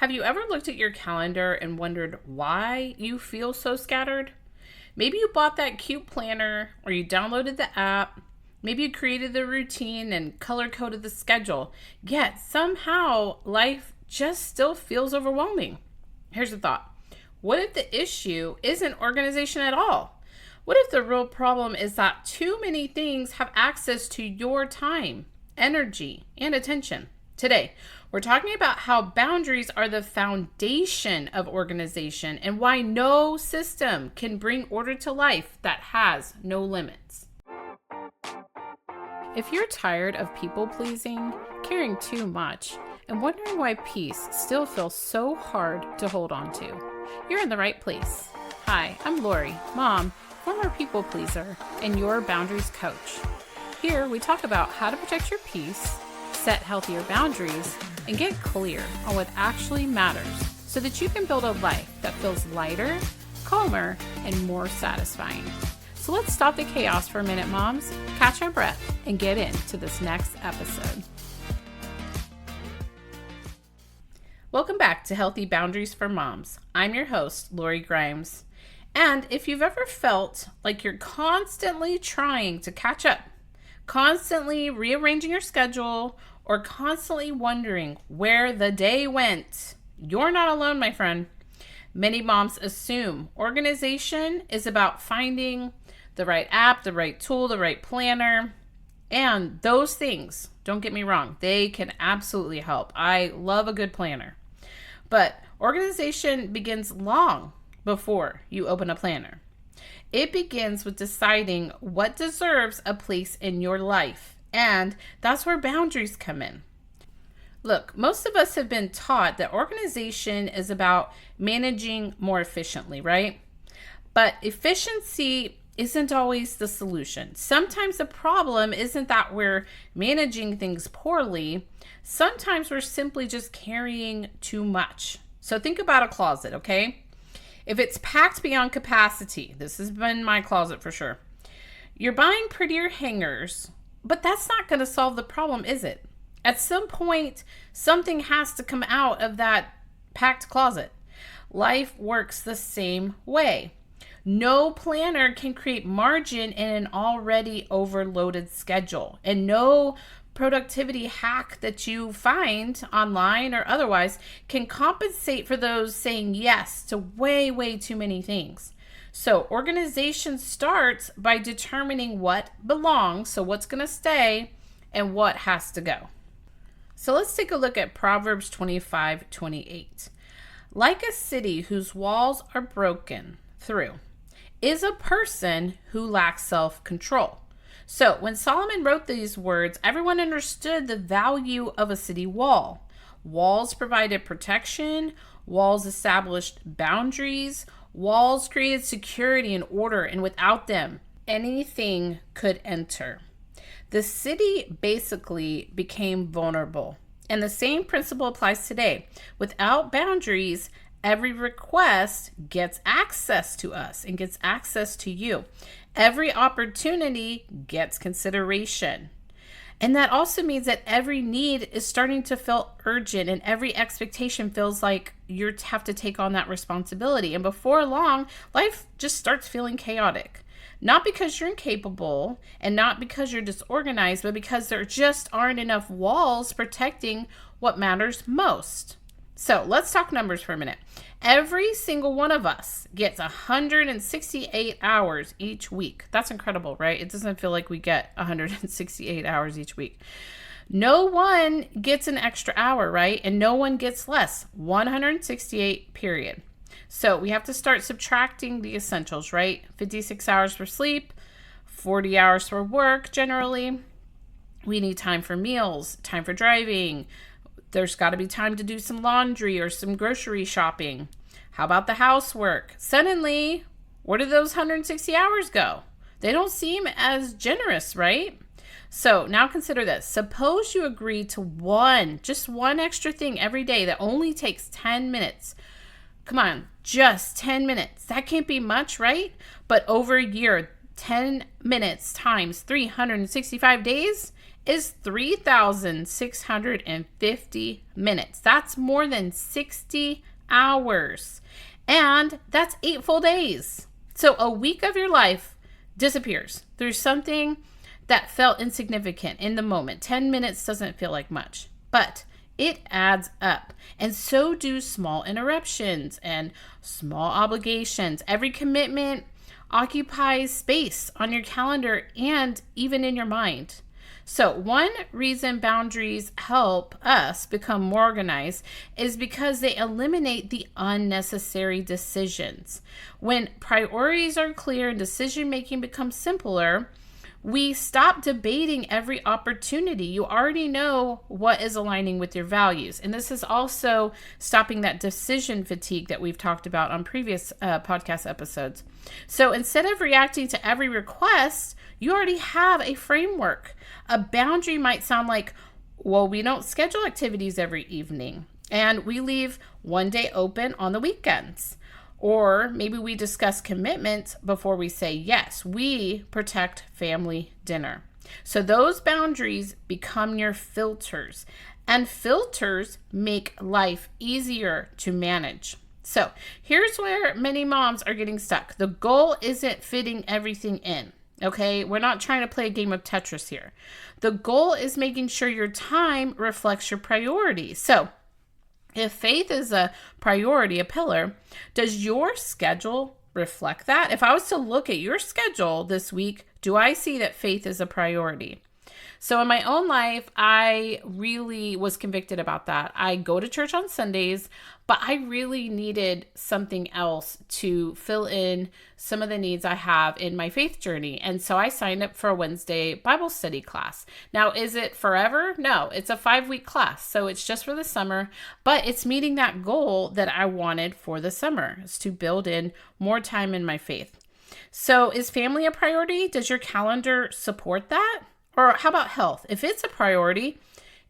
Have you ever looked at your calendar and wondered why you feel so scattered? Maybe you bought that cute planner or you downloaded the app. Maybe you created the routine and color-coded the schedule. Yet somehow life just still feels overwhelming. Here's a thought. What if the issue isn't organization at all? What if the real problem is that too many things have access to your time, energy, and attention? Today, we're talking about how boundaries are the foundation of organization and why no system can bring order to life that has no limits. If you're tired of people pleasing, caring too much, and wondering why peace still feels so hard to hold on to, you're in the right place. Hi, I'm Lori, mom, former people pleaser, and your boundaries coach. Here we talk about how to protect your peace, set healthier boundaries, and get clear on what actually matters so that you can build a life that feels lighter, calmer, and more satisfying. So let's stop the chaos for a minute, moms, catch our breath, and get into this next episode. Welcome back to Healthy Boundaries for Moms. I'm your host, Lori Grimes. And if you've ever felt like you're constantly trying to catch up, constantly rearranging your schedule, or constantly wondering where the day went, you're not alone, my friend. Many moms assume organization is about finding the right app, the right tool, the right planner, and those things, don't get me wrong, they can absolutely help. I love a good planner. But organization begins long before you open a planner. It begins with deciding what deserves a place in your life, and that's where boundaries come in. Look, most of us have been taught that organization is about managing more efficiently, right? But efficiency isn't always the solution. Sometimes the problem isn't that we're managing things poorly. Sometimes we're simply just carrying too much. So think about a closet, okay? If it's packed beyond capacity, this has been my closet for sure. You're buying prettier hangers, but that's not going to solve the problem, is it? At some point, something has to come out of that packed closet. Life works the same way. No planner can create margin in an already overloaded schedule, and no productivity hack that you find online or otherwise can compensate for those saying yes to way too many things. So organization starts by determining what belongs, so what's going to stay, and what has to go. So let's take a look at Proverbs 25:28. Like a city whose walls are broken through is a person who lacks self-control. So when Solomon wrote these words, everyone understood the value of a city wall. Walls provided protection, walls established boundaries, walls created security and order, and without them, anything could enter. The city basically became vulnerable. And the same principle applies today. Without boundaries, every request gets access to us and gets access to you. Every opportunity gets consideration. And that also means that every need is starting to feel urgent and every expectation feels like you have to take on that responsibility. And before long, life just starts feeling chaotic. Not because you're incapable and not because you're disorganized, but because there just aren't enough walls protecting what matters most. So let's talk numbers for a minute. Every single one of us gets 168 hours each week. That's incredible, right? It doesn't feel like we get 168 hours each week. No one gets an extra hour, right? And no one gets less. 168, period. So we have to start subtracting the essentials, right? 56 hours for sleep, 40 hours for work generally. We need time for meals, time for driving. There's got to be time to do some laundry or some grocery shopping. How about the housework? Suddenly, where do those 160 hours go? They don't seem as generous, right? So now consider this. Suppose you agree to just one extra thing every day that only takes 10 minutes. Come on, just 10 minutes. That can't be much, right? But over a year, 10 minutes times 365 days, is 3,650 minutes. That's more than 60 hours. And that's 8 full days. So a week of your life disappears through something that felt insignificant in the moment. 10 minutes doesn't feel like much, but it adds up. And so do small interruptions and small obligations. Every commitment occupies space on your calendar and even in your mind. So one reason boundaries help us become more organized is because they eliminate the unnecessary decisions. When priorities are clear and decision making becomes simpler, we stop debating every opportunity. You already know what is aligning with your values. And this is also stopping that decision fatigue that we've talked about on previous podcast episodes. So instead of reacting to every request, you already have a framework. A boundary might sound like, well, we don't schedule activities every evening, and we leave one day open on the weekends. Or maybe we discuss commitment before we say yes. We protect family dinner. So those boundaries become your filters, and filters make life easier to manage. So here's where many moms are getting stuck. The goal isn't fitting everything in. Okay, we're not trying to play a game of Tetris here. The goal is making sure your time reflects your priorities. So if faith is a priority, a pillar, does your schedule reflect that? If I was to look at your schedule this week, do I see that faith is a priority? So in my own life, I really was convicted about that. I go to church on Sundays, but I really needed something else to fill in some of the needs I have in my faith journey. And so I signed up for a Wednesday Bible study class. Now, is it forever? No, it's a 5-week class. So it's just for the summer, but it's meeting that goal that I wanted for the summer, is to build in more time in my faith. So is family a priority? Does your calendar support that? Or how about health? If it's a priority,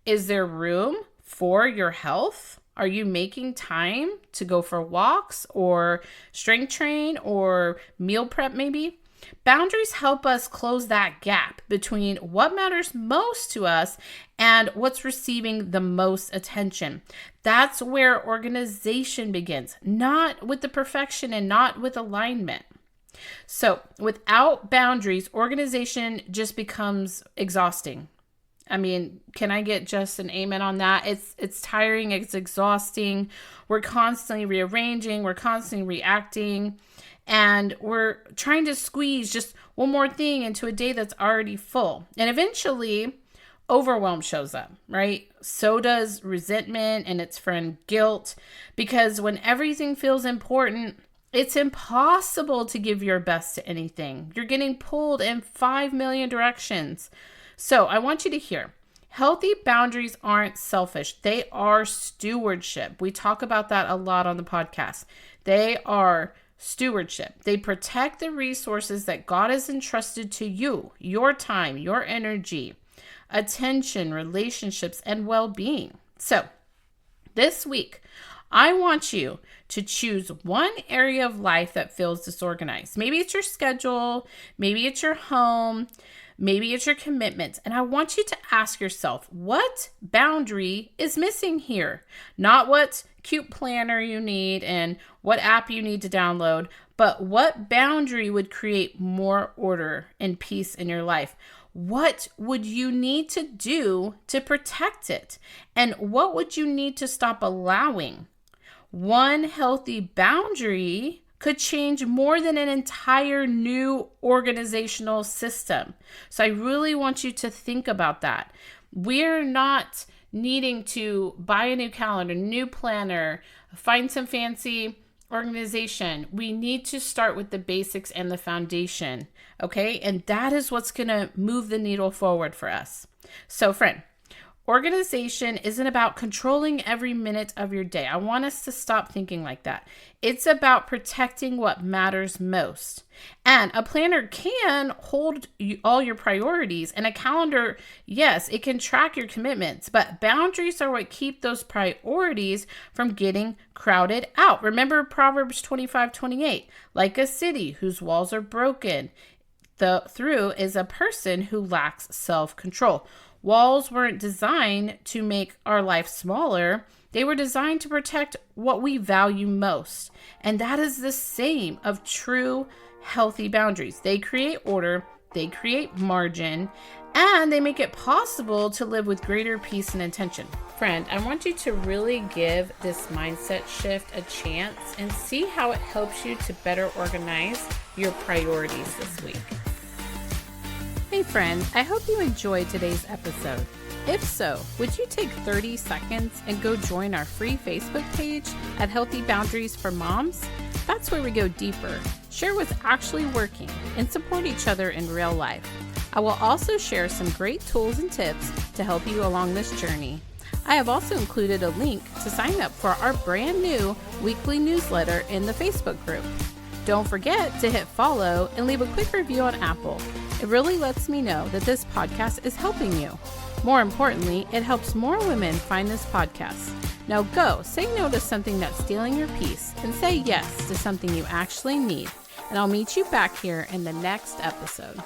is there room for your health? Are you making time to go for walks or strength train or meal prep maybe? Boundaries help us close that gap between what matters most to us and what's receiving the most attention. That's where organization begins, not with the perfection and not with alignment. So without boundaries, organization just becomes exhausting. I mean, can I get just an amen on that? It's tiring, it's exhausting. We're constantly rearranging, we're constantly reacting, and we're trying to squeeze just one more thing into a day that's already full. And eventually, overwhelm shows up, right? So does resentment and its friend guilt, because when everything feels important, it's impossible to give your best to anything. You're getting pulled in 5 million directions. So I want you to hear, healthy boundaries aren't selfish. They are stewardship. We talk about that a lot on the podcast. They are stewardship. They protect the resources that God has entrusted to you, your time, your energy, attention, relationships, and well-being. So this week, I want you to choose one area of life that feels disorganized. Maybe it's your schedule, maybe it's your home, maybe it's your commitments. And I want you to ask yourself, what boundary is missing here? Not what cute planner you need and what app you need to download, but what boundary would create more order and peace in your life? What would you need to do to protect it? And what would you need to stop allowing? One healthy boundary could change more than an entire new organizational system. So I really want you to think about that. We're not needing to buy a new calendar, new planner, find some fancy organization. We need to start with the basics and the foundation, okay? And that is what's going to move the needle forward for us. So friend, organization isn't about controlling every minute of your day. I want us to stop thinking like that. It's about protecting what matters most. And a planner can hold all your priorities, and a calendar, yes, it can track your commitments, but boundaries are what keep those priorities from getting crowded out. Remember Proverbs 25:28, like a city whose walls are broken, through is a person who lacks self-control. Walls weren't designed to make our life smaller. They were designed to protect what we value most. And that is the same of true healthy boundaries. They create order, they create margin, and they make it possible to live with greater peace and intention. Friend, I want you to really give this mindset shift a chance and see how it helps you to better organize your priorities this week. Hey friend, I hope you enjoyed today's episode. If so, would you take 30 seconds and go join our free Facebook page at Healthy Boundaries for Moms? That's where we go deeper, share what's actually working, and support each other in real life. I will also share some great tools and tips to help you along this journey. I have also included a link to sign up for our brand new weekly newsletter in the Facebook group. Don't forget to hit follow and leave a quick review on Apple. It really lets me know that this podcast is helping you. More importantly, it helps more women find this podcast. Now go, say no to something that's stealing your peace and say yes to something you actually need. And I'll meet you back here in the next episode.